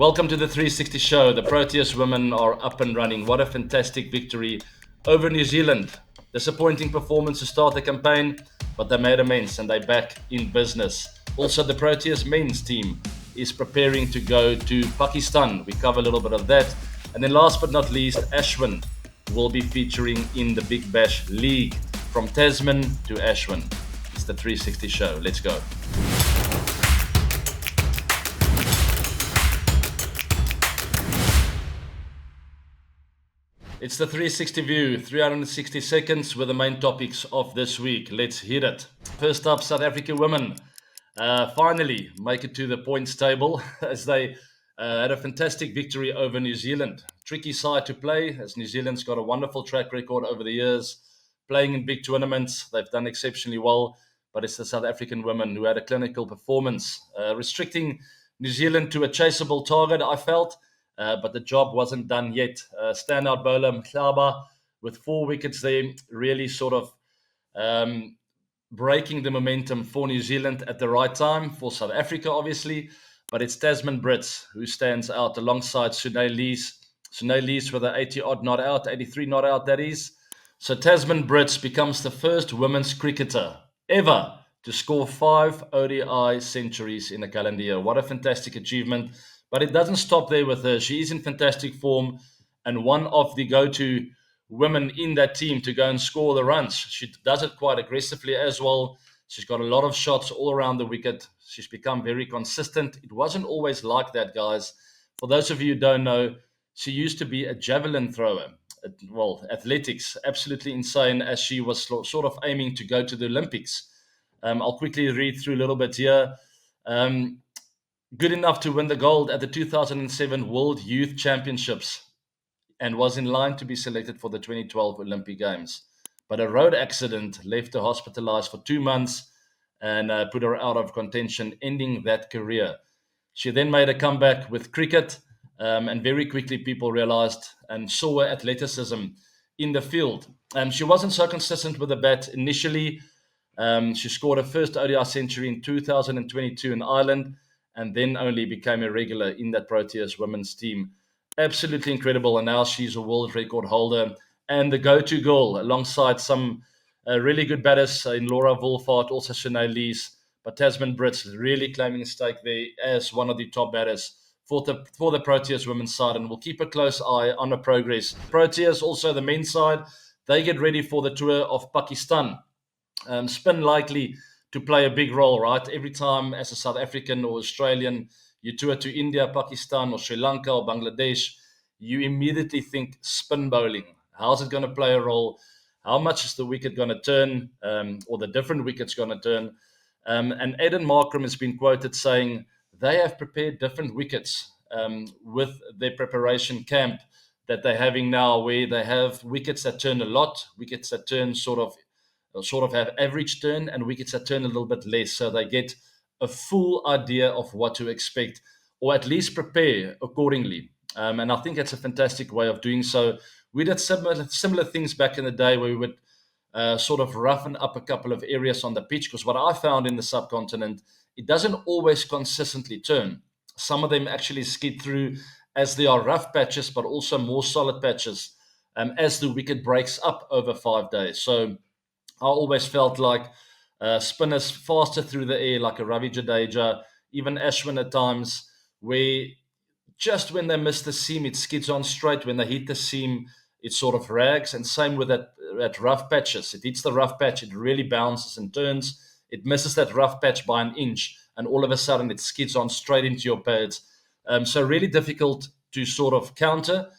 Welcome to the 360 show. The Proteas women are up and running. What a fantastic victory over New Zealand. Disappointing performance to start the campaign, but they made amends and they're back in business. Also, the Proteas men's team is preparing to go to Pakistan. We cover a little bit of that. And then last but not least, Ashwin will be featuring in the Big Bash League. From Tazmin to Ashwin. It's the 360 show. Let's go. It's the 360 view, 360 seconds with the main topics of this week. Let's hit it. First up, South African women finally make it to the points table as they had a fantastic victory over New Zealand. Tricky side to play as New Zealand's got a wonderful track record over the years, playing in big tournaments. They've done exceptionally well, but it's the South African women who had a clinical performance, restricting New Zealand to a chaseable target, I felt. But the job wasn't done yet. Standout bowler Mhlaba with 4 wickets there, really sort of breaking the momentum for New Zealand at the right time, for South Africa obviously, but it's Tazmin Brits who stands out alongside Sunay Lees. Sunay Lees with an 80-odd not out, 83 not out that is. So Tazmin Brits becomes the first women's cricketer ever to score 5 ODI centuries in a calendar year. What a fantastic achievement. But it doesn't stop there with her. She is in fantastic form and one of the go-to women in that team to go and score the runs. She does it quite aggressively as well. She's got a lot of shots all around the wicket. She's become very consistent. It wasn't always like that, guys. For those of you who don't know, she used to be a javelin thrower. Well, athletics, absolutely insane as she was sort of aiming to go to the Olympics. I'll quickly read through a little bit here. Good enough to win the gold at the 2007 World Youth Championships and was in line to be selected for the 2012 Olympic Games. But a road accident left her hospitalized for 2 months and put her out of contention, ending that career. She then made a comeback with cricket, and very quickly people realized and saw her athleticism in the field. She wasn't so consistent with the bat initially. She scored her first ODI century in 2022 in Ireland, and then only became a regular in that Proteas women's team. Absolutely incredible, and now she's a world record holder and the go-to girl alongside some really good batters in Laura Wolfhard, also Sunay Lees, but Tazmin Brits really claiming a stake there as one of the top batters for the Proteas women's side, and we'll keep a close eye on the progress. Proteas, also the men's side, they get ready for the tour of Pakistan. Spin likely to play a big role, right? Every time as a South African or Australian, you tour to India, Pakistan, or Sri Lanka or Bangladesh, you immediately think spin bowling. How's it going to play a role? How much is the wicket going to turn, or the different wickets going to turn? And Aidan Markram has been quoted saying they have prepared different wickets with their preparation camp that they're having now, where they have wickets that turn a lot, wickets that turn sort of have average turn, and wickets that turn a little bit less, so they get a full idea of what to expect, or at least prepare accordingly. And I think that's a fantastic way of doing so. We did similar things back in the day where we would sort of roughen up a couple of areas on the pitch, because what I found in the subcontinent, it doesn't always consistently turn. Some of them actually skid through as they are rough patches, but also more solid patches as the wicket breaks up over 5 days. So I always felt like spinners faster through the air, like a Ravi Jadeja, even Ashwin at times, where just when they miss the seam, it skids on straight. When they hit the seam, it sort of rags. And same with that rough patches. It hits the rough patch, it really bounces and turns. It misses that rough patch by an inch, and all of a sudden it skids on straight into your pads. So really difficult to sort of counter.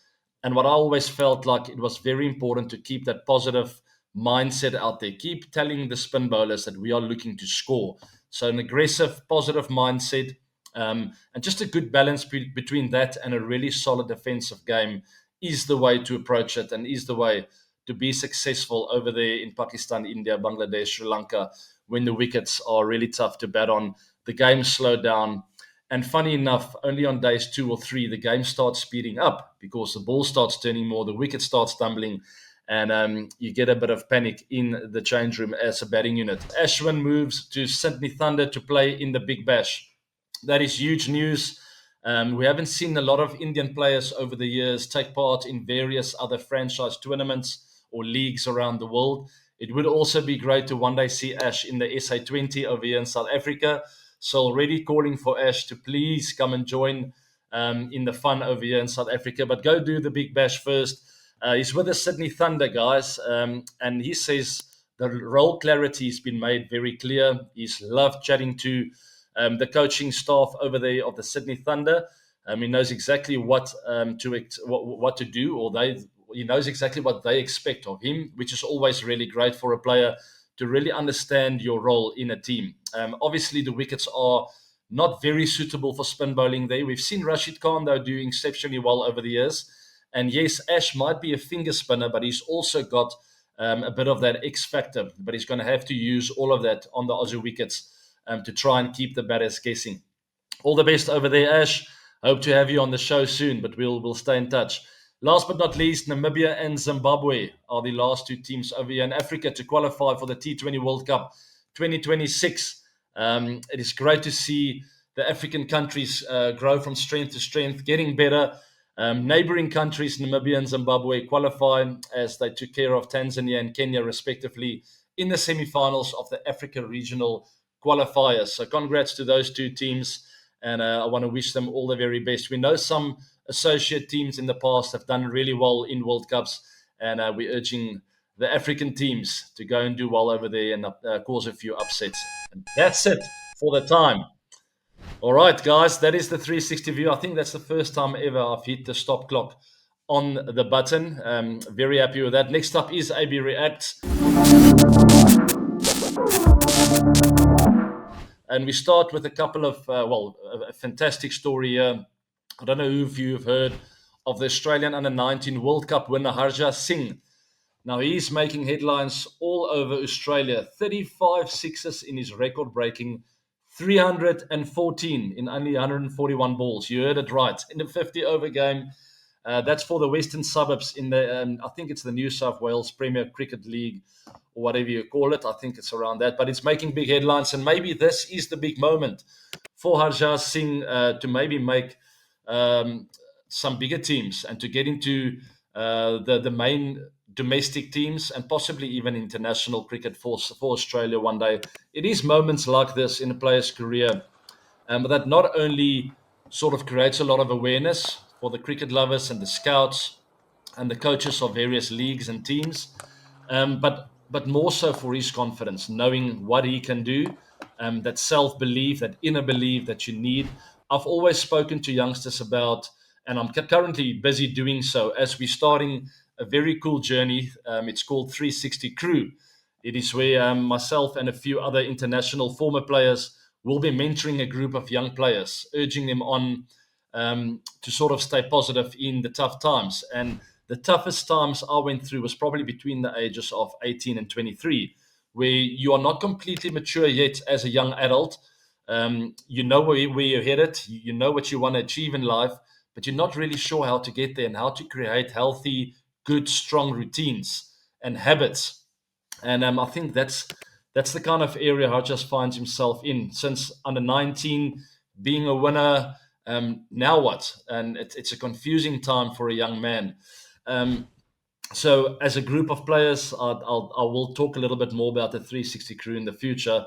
And what I always felt like, it was very important to keep that positive mindset out there. Keep telling the spin bowlers that we are looking to score. So an aggressive, positive mindset, and just a good balance between that and a really solid defensive game is the way to approach it, and is the way to be successful over there in Pakistan, India, Bangladesh, Sri Lanka, when the wickets are really tough to bat on. The game slowed down. And funny enough, only on days 2 or 3, the game starts speeding up because the ball starts turning more, the wicket starts tumbling, and you get a bit of panic in the change room as a batting unit. Ashwin moves to Sydney Thunder to play in the Big Bash. That is huge news. We haven't seen a lot of Indian players over the years take part in various other franchise tournaments or leagues around the world. It would also be great to one day see Ash in the SA20 over here in South Africa. So already calling for Ash to please come and join in the fun over here in South Africa. But go do the Big Bash first. He's with the Sydney Thunder, guys, and he says the role clarity has been made very clear. He's loved chatting to the coaching staff over there of the Sydney Thunder. He knows exactly what to do, or he knows exactly what they expect of him, which is always really great for a player to really understand your role in a team. Obviously, the wickets are not very suitable for spin bowling there. We've seen Rashid Khan, though, do exceptionally well over the years. And yes, Ash might be a finger spinner, but he's also got a bit of that X factor. But he's going to have to use all of that on the Aussie wickets to try and keep the batters guessing. All the best over there, Ash. Hope to have you on the show soon, but we'll stay in touch. Last but not least, Namibia and Zimbabwe are the last two teams over here in Africa to qualify for the T20 World Cup 2026. It is great to see the African countries grow from strength to strength, getting better. Neighboring countries, Namibia and Zimbabwe, qualify as they took care of Tanzania and Kenya, respectively, in the semi-finals of the Africa Regional Qualifiers. So congrats to those two teams, and I want to wish them all the very best. We know some associate teams in the past have done really well in World Cups, and we're urging the African teams to go and do well over there and cause a few upsets. And that's it for the time. All right, guys, that is the 360 view. I think that's the first time ever I've hit the stop clock on the button. Very happy with that. Next up is AB Reacts. And we start with a couple of, a fantastic story here. I don't know if you've heard of the Australian Under-19 World Cup winner, Harjas Singh. Now, he's making headlines all over Australia. 35 sixes in his record-breaking 314 in only 141 balls. You heard it right. In the 50-over game, that's for the Western Suburbs in the, I think it's the New South Wales Premier Cricket League, or whatever you call it. I think it's around that. But it's making big headlines, and maybe this is the big moment for Harjas Singh to maybe make some bigger teams and to get into the main domestic teams and possibly even international cricket for Australia one day. It is moments like this in a player's career that not only sort of creates a lot of awareness for the cricket lovers and the scouts and the coaches of various leagues and teams, but more so for his confidence, knowing what he can do, that self-belief, that inner belief that you need. I've always spoken to youngsters about, and I'm currently busy doing so as we're starting a very cool journey. It's called 360 Crew. It is where myself and a few other international former players will be mentoring a group of young players, urging them on to sort of stay positive in the tough times. And the toughest times I went through was probably between the ages of 18 and 23, where you are not completely mature yet as a young adult. You know where you're headed, you know what you want to achieve in life, but you're not really sure how to get there and how to create healthy, good, strong routines and habits. And I think that's the kind of area Harjas finds himself in. Since under 19, being a winner, now what? And it's a confusing time for a young man. Um, so, as a group of players, I will talk a little bit more about the 360 Crew in the future.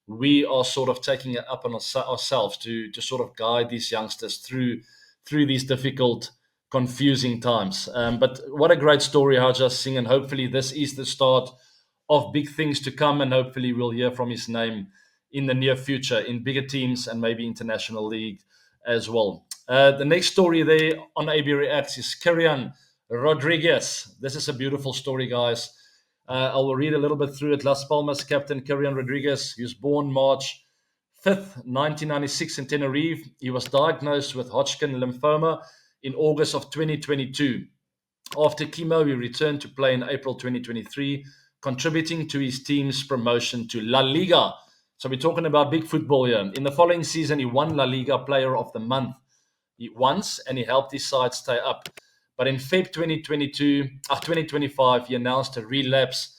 We are sort of taking it up on ourselves to sort of guide these youngsters through these difficult, confusing times. But what a great story, Harjas Singh, and hopefully this is the start of big things to come, and hopefully we'll hear from his name in the near future in bigger teams and maybe international league as well. The next story there on AB Reacts is Kirian Rodriguez. This is a beautiful story, guys. I will read a little bit through it. Las Palmas captain Kirian Rodriguez, he was born March 5th, 1996 in Tenerife. He was diagnosed with Hodgkin lymphoma in August of 2022. After chemo, he returned to play in April 2023, contributing to his team's promotion to La Liga. So we're talking about big football here. In the following season, he won La Liga Player of the Month once, and he helped his side stay up. But in Feb 2025, he announced a relapse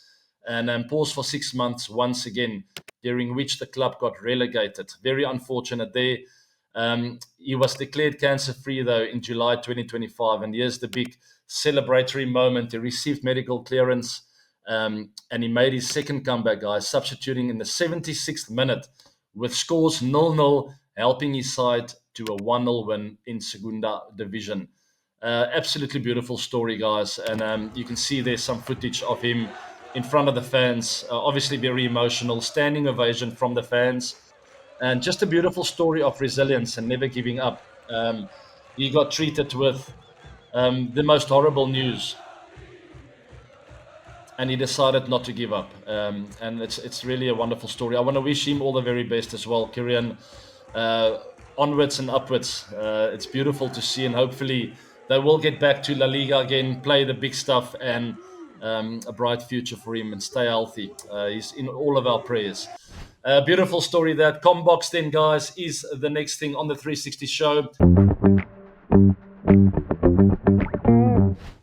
and paused for 6 months once again, during which the club got relegated. Very unfortunate there. He was declared cancer-free, though, in July 2025. And here's the big celebratory moment. He received medical clearance, and he made his second comeback, guys, substituting in the 76th minute with scores 0-0, helping his side to a 1-0 win in Segunda Division. Absolutely beautiful story, guys. And you can see there's some footage of him in front of the fans. Obviously, very emotional, standing ovation from the fans. And just a beautiful story of resilience and never giving up. He got treated with the most horrible news, and he decided not to give up. And it's really a wonderful story. I want to wish him all the very best as well, Kirian. Uh, Onwards and upwards. It's beautiful to see, and hopefully they will get back to La Liga again, play the big stuff, and a bright future for him, and stay healthy. He's in all of our prayers. Beautiful story. That Combox then, guys, is the next thing on the 360 show.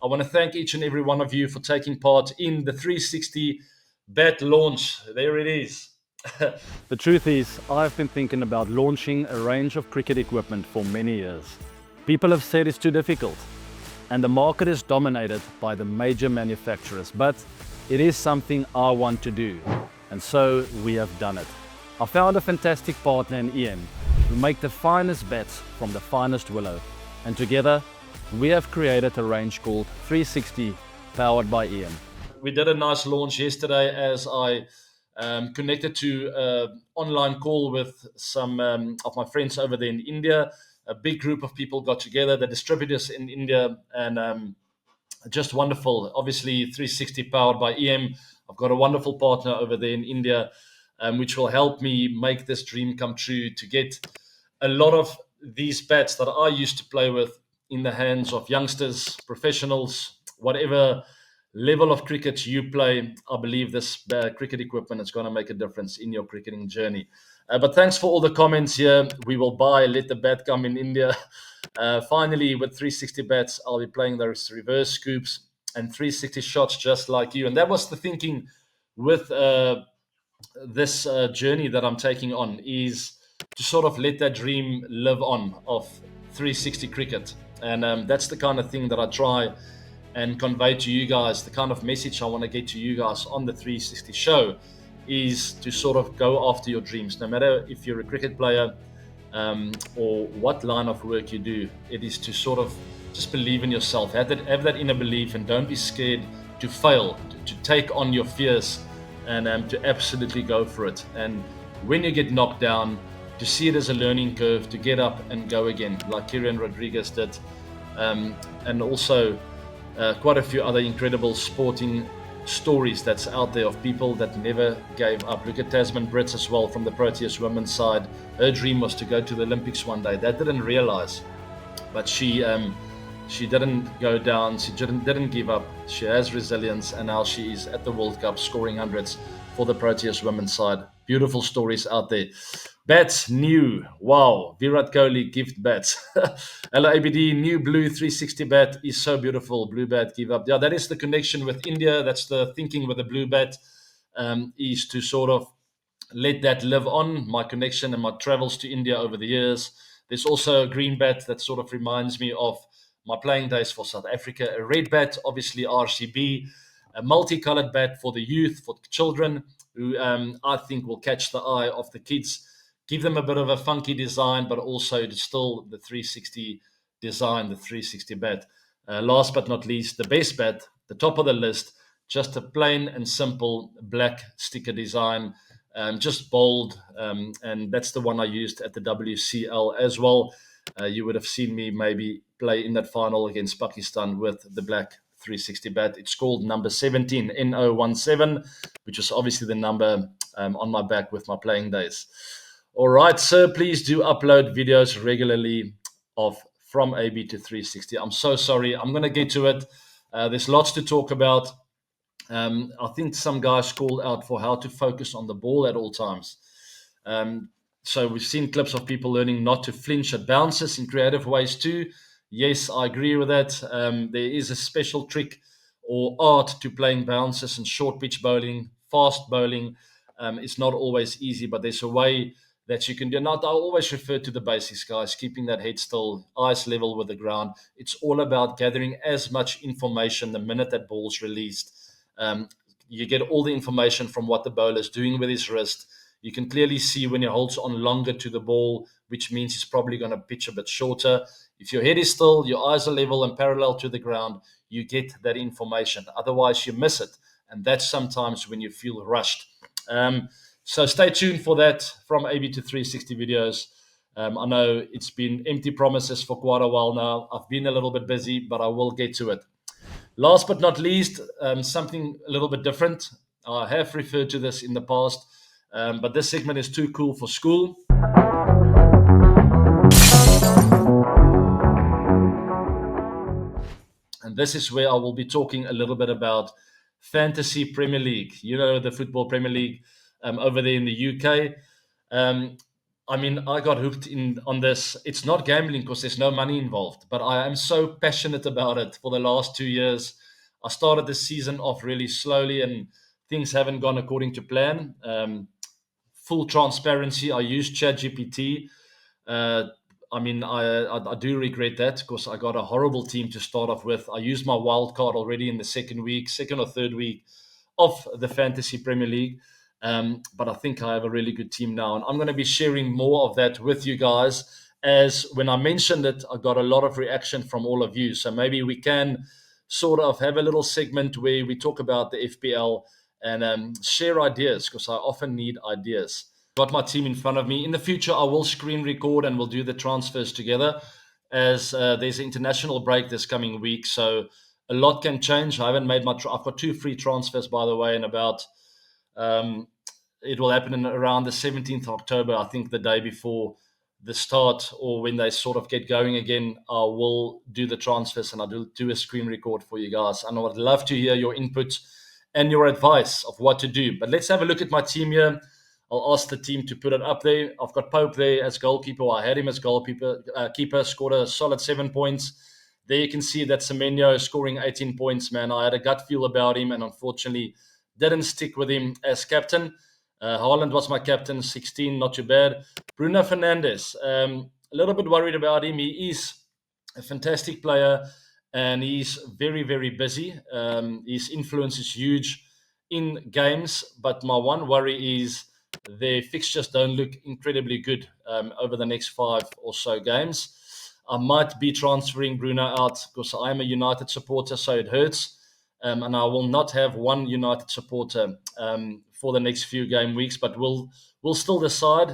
I want to thank each and every one of you for taking part in the 360 bet launch. There it is. The truth is, I've been thinking about launching a range of cricket equipment for many years. People have said it's too difficult, and the market is dominated by the major manufacturers, but it is something I want to do, and so we have done it. I found a fantastic partner in Ian, who make the finest bats from the finest willow, and together we have created a range called 360, powered by Ian. We did a nice launch yesterday as I connected to an online call with some of my friends over there in India. A big group of people got together, the distributors in India, and just wonderful. Obviously, 360 powered by EM. I've got a wonderful partner over there in India, which will help me make this dream come true, to get a lot of these bats that I used to play with in the hands of youngsters, professionals, whatever level of cricket you play. I believe this cricket equipment is going to make a difference in your cricketing journey. But thanks for all the comments here. We will buy, let the bat come in India. Finally, with 360 bats, I'll be playing those reverse scoops and 360 shots just like you. And that was the thinking with this journey that I'm taking on, is to sort of let that dream live on of 360 cricket. And that's the kind of thing that I try and convey to you guys. The kind of message I want to get to you guys on the 360 show is to sort of go after your dreams, no matter if you're a cricket player or what line of work you do. It is to sort of just believe in yourself, have that inner belief, and don't be scared to fail, to take on your fears, and to absolutely go for it. And when you get knocked down, to see it as a learning curve, to get up and go again, like Kirian Rodriguez did, and also quite a few other incredible sporting stories that's out there of people that never gave up. Look at Tazmin Brits as well from the Proteas women's side. Her dream was to go to the Olympics one day. That didn't realize, but she didn't go down. She didn't give up. She has resilience, and now she is at the World Cup scoring hundreds for the Proteas women's side. Beautiful stories out there. Bats new. Wow. Virat Kohli gift bats. LABD new blue 360 bat is so beautiful. Blue bat give up. Yeah, that is the connection with India. That's the thinking with the blue bat, is to sort of let that live on. My connection and my travels to India over the years. There's also a green bat that sort of reminds me of my playing days for South Africa. A red bat, obviously RCB. A multicolored bat for the youth, for the children, who I think will catch the eye of the kids. Give them a bit of a funky design, but also still the 360 design, the 360 bat. Last but not least, the best bat, the top of the list, just a plain and simple black sticker design, just bold, and that's the one I used at the WCL as well. You would have seen me maybe play in that final against Pakistan with the black 360 bat. It's called number 17, N017, which is obviously the number on my back with my playing days. All right, sir, please do upload videos regularly of from AB to 360. I'm so sorry. I'm going to get to it. There's lots to talk about. I think some guys called out for how to focus on the ball at all times. So we've seen clips of people learning not to flinch at bounces in creative ways too. Yes, I agree with that. There is a special trick or art to playing bounces and short pitch bowling, fast bowling. It's not always easy, but there's a way that you can do. Not, I always refer to the basics, guys, keeping that head still, eyes level with the ground. It's all about gathering as much information the minute that ball's released. Um, you get all the information from what the bowler is doing with his wrist. You can clearly see when he holds on longer to the ball, which means he's probably going to pitch a bit shorter. If your head is still, your eyes are level and parallel to the ground, you get that information. Otherwise, you miss it. And that's sometimes when you feel rushed. So stay tuned for that from AB to 360 videos. I know it's been empty promises for quite a while now. I've been a little bit busy, but I will get to it. Last but not least, something a little bit different. I have referred to this in the past, but this segment is too cool for school. And this is where I will be talking a little bit about Fantasy Premier League. You know, the Football Premier League over there in the UK. I mean, I got hooked in on this. It's not gambling because there's no money involved, but I am so passionate about it for the last 2 years. I started the season off really slowly and things haven't gone according to plan. Full transparency, I used ChatGPT. Uh, I mean, I do regret that because I got a horrible team to start off with. I used my wild card already in the second or third week of the Fantasy Premier League. But I think I have a really good team now. And I'm going to be sharing more of that with you guys. As when I mentioned it, I got a lot of reaction from all of you. So maybe we can sort of have a little segment where we talk about the FPL and share ideas because I often need ideas. Got my team in front of me. In the future, I will screen record and we'll do the transfers together as there's an international break this coming week. So a lot can change. I haven't made my. I've got 2 free transfers, by the way, and about it will happen in around the 17th of October, I think the day before the start or when they sort of get going again. I will do the transfers and I'll do a screen record for you guys. And I would love to hear your input and your advice of what to do. But let's have a look at my team here. I'll ask the team to put it up there. I've got Pope there as goalkeeper. I had him as goalkeeper. Keeper scored a solid 7 points. There you can see that Semenyo scoring 18 points, man. I had a gut feel about him and unfortunately didn't stick with him as captain. Haaland was my captain, 16, not too bad. Bruno Fernandes, a little bit worried about him. He is a fantastic player and he's very, very busy. His influence is huge in games, but my one worry is their fixtures don't look incredibly good over the next 5 or so games. I might be transferring Bruno out because I am a United supporter, so it hurts. And I will not have one United supporter for the next few game weeks, but we'll still decide.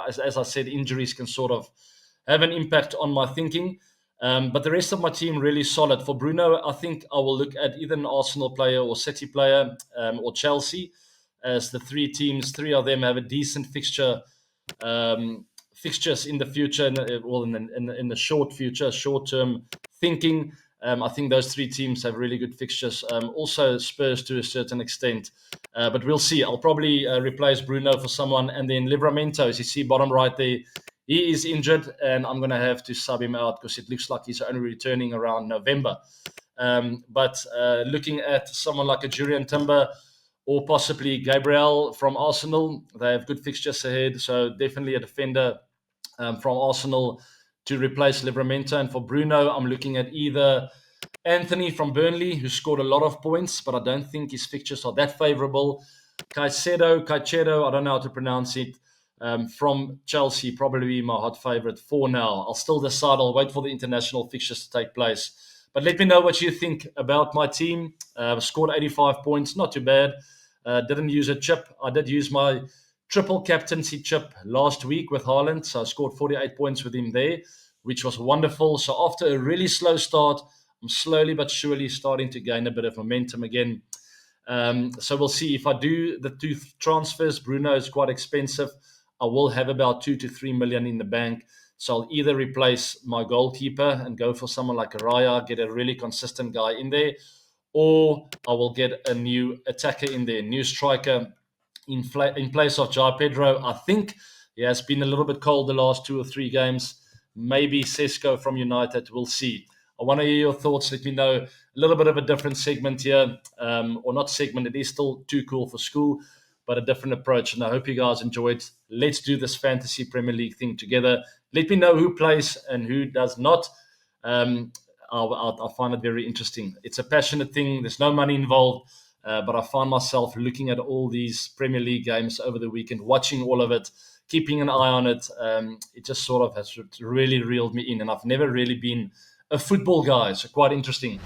As I said, injuries can sort of have an impact on my thinking. But the rest of my team really solid. For Bruno, I think I will look at either an Arsenal player or City player or Chelsea, as the 3 of them have a decent fixtures in the future, in the short future, short-term thinking. I think those 3 teams have really good fixtures. Also Spurs to a certain extent. But we'll see. I'll probably replace Bruno for someone. And then Livramento, as you see bottom right there, he is injured and I'm going to have to sub him out because it looks like he's only returning around November. But looking at someone like a Kirian Timber or possibly Gabriel from Arsenal, they have good fixtures ahead. So definitely a defender from Arsenal to replace Livramento. And for Bruno, I'm looking at either Anthony from Burnley, who scored a lot of points, but I don't think his fixtures are that favourable. Caicedo, I don't know how to pronounce it, from Chelsea, probably my hot favourite for now. I'll still decide. I'll wait for the international fixtures to take place. But let me know what you think about my team. Scored 85 points, not too bad. Didn't use a chip. I did use my triple captaincy chip last week with Haaland, so I scored 48 points with him there, which was wonderful. So after a really slow start, I'm slowly but surely starting to gain a bit of momentum again. So we'll see if I do the 2 transfers. Bruno is quite expensive. I will have about 2 to 3 million in the bank. So I'll either replace my goalkeeper and go for someone like Raya, get a really consistent guy in there, or I will get a new attacker in there, new striker in place of Jai Pedro. I think he has been a little bit cold the last 2 or 3 games. Maybe Sesko from United. We'll see. I want to hear your thoughts. Let me know. A little bit of a different segment here, or not segment. It is still too cool for school. but a different approach. And I hope you guys enjoy it. Let's do this fantasy Premier League thing together. Let me know who plays and who does not. I'll find it very interesting. It's a passionate thing. There's no money involved. But I find myself looking at all these Premier League games over the weekend, watching all of it, keeping an eye on it. It just sort of has really reeled me in. And I've never really been a football guy, so quite interesting.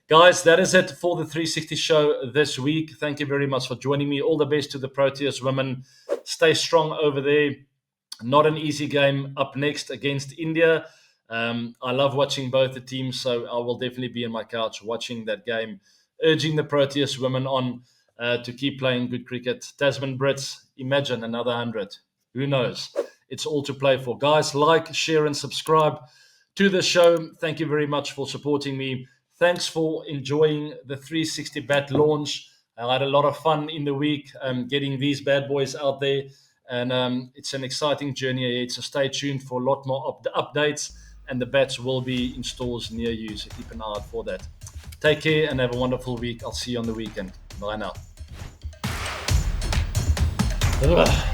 Guys, that is it for the 360 show this week. Thank you very much for joining me. All the best to the Proteas women. Stay strong over there. Not an easy game up next against India. I love watching both the teams, so I will definitely be on my couch watching that game, urging the Proteas women on to keep playing good cricket. Tazmin Brits, imagine another 100. Who knows? It's all to play for. Guys, like, share, and subscribe to the show. Thank you very much for supporting me. Thanks for enjoying the 360 bat launch. I had a lot of fun in the week getting these bad boys out there. And it's an exciting journey ahead. So stay tuned for a lot more updates. And the bats will be in stores near you. So keep an eye out for that. Take care and have a wonderful week. I'll see you on the weekend. Bye now. Ugh.